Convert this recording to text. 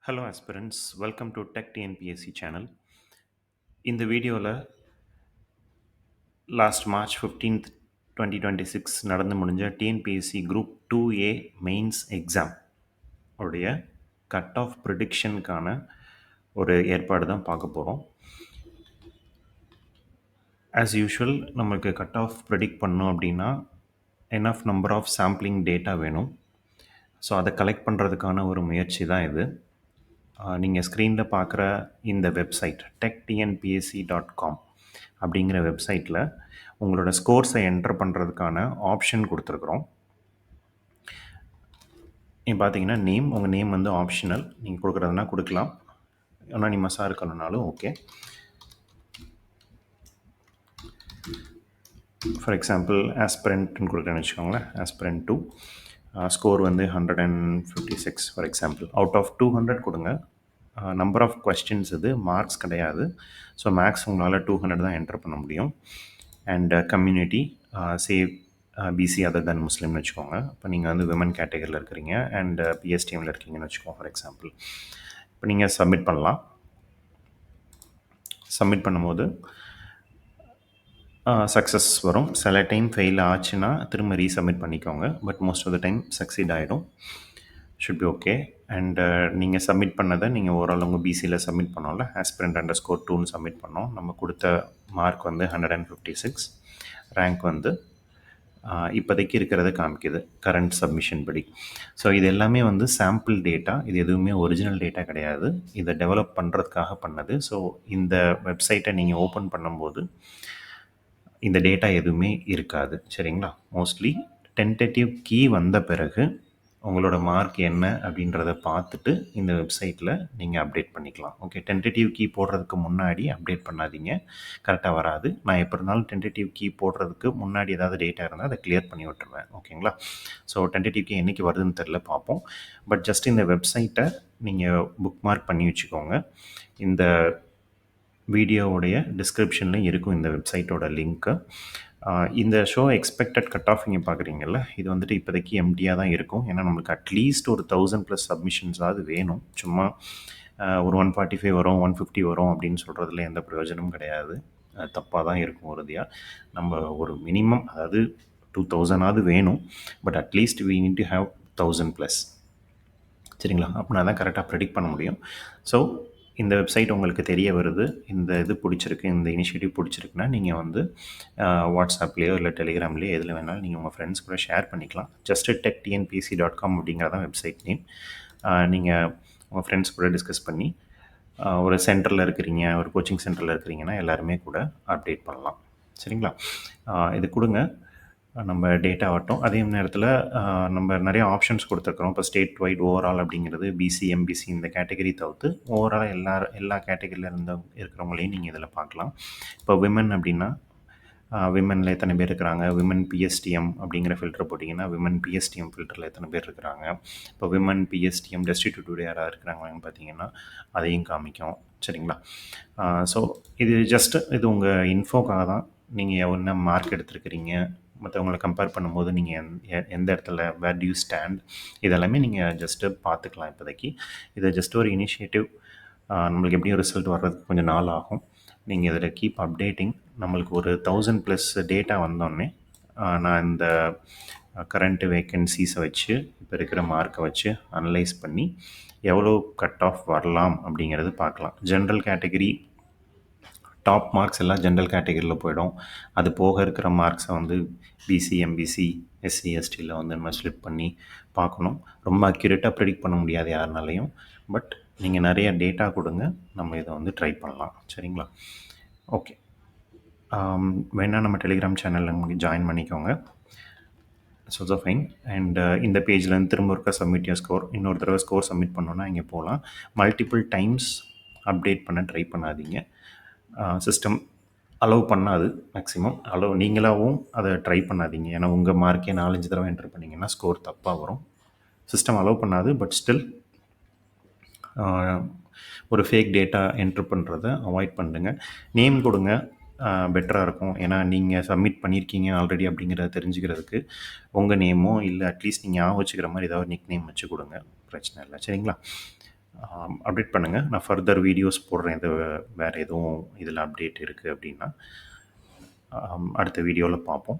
Hello aspirants, welcome to Tech TNPSC channel. இந்த வீடியோவில் last March 15th 2026 நடந்து முடிஞ்ச TNPSC group 2A mains exam உடைய கட் ஆஃப் ப்ரிடிக்ஷனுக்கான ஒரு ஏற்பாடு தான் பார்க்க போகிறோம். ஆஸ் யூஷுவல் நம்மளுக்கு கட் ஆஃப் ப்ரிடிக்ட் பண்ணோம் அப்படின்னா enough number of sampling data வேணும். ஸோ அதை கலெக்ட் பண்ணுறதுக்கான ஒரு முயற்சி தான் இது. நீங்கள் ஸ்க்ரீனில் பார்க்குற இந்த வெப்சைட் techtnpsc.com அப்படிங்கிற வெப்சைட்டில் உங்களோட ஸ்கோர்ஸை என்டர் பண்ணுறதுக்கான ஆப்ஷன் கொடுத்துருக்குறோம். நீங்கள் பார்த்தீங்கன்னா உங்கள் நேம் வந்து ஆப்ஷனல், நீங்கள் கொடுக்குறதுனா கொடுக்கலாம், அனானிமஸாக இருக்கணும்னாலும் ஓகே. ஃபார் எக்ஸாம்பிள் ஆஸ்பிரண்ட்னு கொடுக்குறேன்னு வச்சுக்கோங்களேன். ஆஸ்பிரண்ட் 2 ஸ்கோர் வந்து 156 ஃபார் எக்ஸாம்பிள். அவுட் ஆஃப் 200 கொடுங்க. நம்பர் ஆஃப் கொஸ்டின்ஸ் இது, மார்க்ஸ் கிடையாது. ஸோ மேக்ஸ் உங்களால் 200 தான் என்டர் பண்ண முடியும். And community save BC other than முஸ்லீம்னு வச்சுக்கோங்க. இப்போ நீங்கள் வந்து விமன் கேட்டகரியில் இருக்கிறீங்க அண்ட் பிஎஸ்டிஎம்மில் இருக்கீங்கன்னு வச்சுக்கோங்க ஃபார் எக்ஸாம்பிள். இப்போ நீங்கள் சப்மிட் பண்ணலாம். சப்மிட் பண்ணும்போது சக்ஸஸ் வரும். சில டைம் ஃபெயில் ஆச்சுன்னா திரும்ப ரீசப்மிட் பண்ணிக்கோங்க. But most of the time succeed ஆகிடும். Should be okay. அண்ட் நீங்கள் சப்மிட் பண்ணதை நீங்கள் ஓவரால் உங்கள் பிசியில் சப்மிட் பண்ணோம்ல, ஆஸ்பிரண்ட் _2ன்னு சப்மிட் பண்ணோம். நம்ம கொடுத்த மார்க் வந்து 156, ரேங்க் வந்து இப்போதைக்கு இருக்கிறத காமிக்குது கரண்ட் சப்மிஷன் படி. ஸோ இது எல்லாமே வந்து சாம்பிள் டேட்டா, இது எதுவுமே ஒரிஜினல் டேட்டா கிடையாது. இதை டெவலப் பண்ணுறதுக்காக பண்ணது. ஸோ இந்த வெப்சைட்டை நீங்கள் ஓப்பன் பண்ணும்போது இந்த டேட்டா எதுவுமே இருக்காது, சரிங்களா. மோஸ்ட்லி டென்டேட்டிவ் கீ வந்த பிறகு உங்களோட மார்க் என்ன அப்படின்றத பார்த்துட்டு இந்த வெப்சைட்டில் நீங்கள் அப்டேட் பண்ணிக்கலாம். ஓகே, டென்டேட்டிவ் கீ போடுறதுக்கு முன்னாடி அப்டேட் பண்ணாதீங்க, கரெக்டாக வராது. நான் எப்போ இருந்தாலும் டென்டேட்டிவ் கீ போடுறதுக்கு முன்னாடி ஏதாவது டேட்டா இருந்தால் அதை கிளியர் பண்ணி விட்டுருவேன், ஓகேங்களா. ஸோ டென்டேட்டிவ் கீ என்றைக்கு வருதுன்னு தெரில, பார்ப்போம். பட் ஜஸ்ட் இந்த வெப்சைட்டை நீங்கள் புக் மார்க் பண்ணி வச்சுக்கோங்க. இந்த வீடியோவுடைய டிஸ்கிரிப்ஷனில் இருக்கும் இந்த வெப்சைட்டோட லிங்க்கு. இந்த ஷோ எக்ஸ்பெக்டட் கட் ஆஃப் நீங்கள் பார்க்குறீங்கல்ல, இது வந்துட்டு இப்போதைக்கு எம்டியாக தான் இருக்கும். ஏன்னா நம்மளுக்கு அட்லீஸ்ட் ஒரு 1000+ சப்மிஷன்ஸாவது வேணும். சும்மா ஒரு 145 வரும் 150 வரும் அப்படின்னு சொல்கிறதுல எந்த பிரயோஜனமும் கிடையாது. தப்பாக தான் இருக்கும் உறுதியாக. நம்ம ஒரு மினிமம், அதாவது 2000ஆவது வேணும். But at least we need to have 1000+, சரிங்களா. அப்படின்னா தான் கரெக்டாக ப்ரெடிக்ட் பண்ண முடியும். ஸோ இந்த வெப்சைட் உங்களுக்கு தெரிய வருது, இந்த இது பிடிச்சிருக்கு, இந்த இனிஷியேட்டிவ் பிடிச்சிருக்குன்னா நீங்கள் வந்து வாட்ஸ்அப்லேயோ இல்லை டெலிகிராம்லேயோ எதில் வேணாலும் நீங்கள் உங்கள் ஃப்ரெண்ட்ஸ் கூட ஷேர் பண்ணிக்கலாம். techtnpsc.com அப்படிங்கிறதான் வெப்சைட் நேம். நீங்கள் உங்கள் ஃப்ரெண்ட்ஸ் கூட டிஸ்கஸ் பண்ணி ஒரு சென்டரில் இருக்கிறீங்க, ஒரு கோச்சிங் சென்டரில் இருக்கிறீங்கன்னா எல்லாருமே கூட அப்டேட் பண்ணலாம், சரிங்களா. இது கொடுங்க, நம்ம டேட்டா ஆகட்டும். அதே நேரத்தில் நம்ம நிறைய ஆப்ஷன்ஸ் கொடுத்துருக்குறோம். இப்போ ஸ்டேட் வைட் ஓவரால் அப்படிங்கிறது பிசி எம்பிசி இந்த கேட்டகரி தவிர்த்து ஓவரால் எல்லா கேட்டகரியில் இருக்கிறவங்களையும் நீங்கள் இதில் பார்க்கலாம். இப்போ விமன் அப்படின்னா விமனில் எத்தனை பேர் இருக்கிறாங்க, விமன் பிஎஸ்டிஎம் அப்படிங்கிற ஃபில்டர் போட்டிங்கன்னா விமன் பிஎஸ்டிஎம் ஃபில்டரில் எத்தனை பேர் இருக்கிறாங்க. இப்போ விமன் பிஎஸ்டிஎம் டெஸ்டிடியூட் யாராக இருக்கிறாங்கன்னு பார்த்தீங்கன்னா அதையும் காமிக்கும், சரிங்களா. ஸோ இது உங்கள் இன்ஃபோக்காக தான். நீங்கள் என்ன மார்க் எடுத்துருக்கிறீங்க, மற்றவங்களை கம்பேர் பண்ணும்போது நீங்கள் எந்த இடத்துல வேர் டு யூ ஸ்டாண்ட், இதெல்லாமே நீங்கள் ஜஸ்ட்டு பார்த்துக்கலாம் இப்போதைக்கு. இதை ஜஸ்ட் ஒரு இனிஷியேட்டிவ். நம்மளுக்கு எப்படியும் ரிசல்ட் வர்றதுக்கு கொஞ்சம் நாள் ஆகும். நீங்கள் இதில் கீப் அப்டேட்டிங். நம்மளுக்கு ஒரு 1000+ டேட்டா வந்தோடனே நான் இந்த கரண்ட் வேக்கன்சிஸை வச்சு இப்போ இருக்கிற மார்க்கை வச்சு அனலைஸ் பண்ணி எவ்வளோ கட் ஆஃப் வரலாம் அப்படிங்கிறது பார்க்கலாம். ஜென்ரல் கேட்டகரி டாப் மார்க்ஸ் எல்லாம் ஜென்ரல் கேட்டகரியில் போயிடும். அது போக இருக்கிற மார்க்ஸை வந்து பிசி எம்பிசி எஸ்சி எஸ்டியில் வந்து நம்ம ஸ்லிப் பண்ணி பார்க்கணும். ரொம்ப அக்யூரேட்டாக ப்ரெடிக்ட் பண்ண முடியாது யாருனாலையும். பட் நீங்கள் நிறைய டேட்டா கொடுங்க, நம்ம இதை வந்து ட்ரை பண்ணலாம், சரிங்களா. ஓகே, வேணால் நம்ம டெலிகிராம் சேனலில் ஜாயின் பண்ணிக்கோங்க. So fine. அண்ட் இந்த பேஜ்லேருந்து திரும்ப ஒருக்கா சப்மிட் யுவர் ஸ்கோர், இன்னொரு தடவை ஸ்கோர் சப்மிட் பண்ணோன்னா இங்கே போகலாம். மல்டிபிள் டைம்ஸ் அப்டேட் பண்ண ட்ரை பண்ணாதீங்க. சிஸ்டம் அலோவ் பண்ணாது மேக்ஸிமம். நீங்களாகவும் அதை ட்ரை பண்ணாதீங்க. ஏன்னா உங்கள் மார்க்கே 4-5 தடவை என்டர் பண்ணிங்கன்னா ஸ்கோர் தப்பாக வரும். சிஸ்டம் அலோவ் பண்ணாது. பட் ஸ்டில் ஒரு ஃபேக் டேட்டா என்ட்ரு பண்ணுறதை அவாய்ட் பண்ணுங்க. நேம் கொடுங்க, பெட்டராக இருக்கும். ஏன்னா நீங்கள் சப்மிட் பண்ணியிருக்கீங்க ஆல்ரெடி அப்படிங்கிறத தெரிஞ்சுக்கிறதுக்கு உங்கள் நேமோ இல்லை அட்லீஸ்ட் நீங்கள் ஞாபகம் வச்சுக்கிற மாதிரி ஏதாவது நிக் நேம் வச்சு கொடுங்க, பிரச்சனை இல்லை, சரிங்களா. அப்டேட் பண்ணுங்கள். நான் ஃபர்தர் வீடியோஸ் போடுறேன். இது வேறு எதுவும் இதில் அப்டேட் இருக்குது அப்படின்னா அடுத்த வீடியோவில் பார்ப்போம்.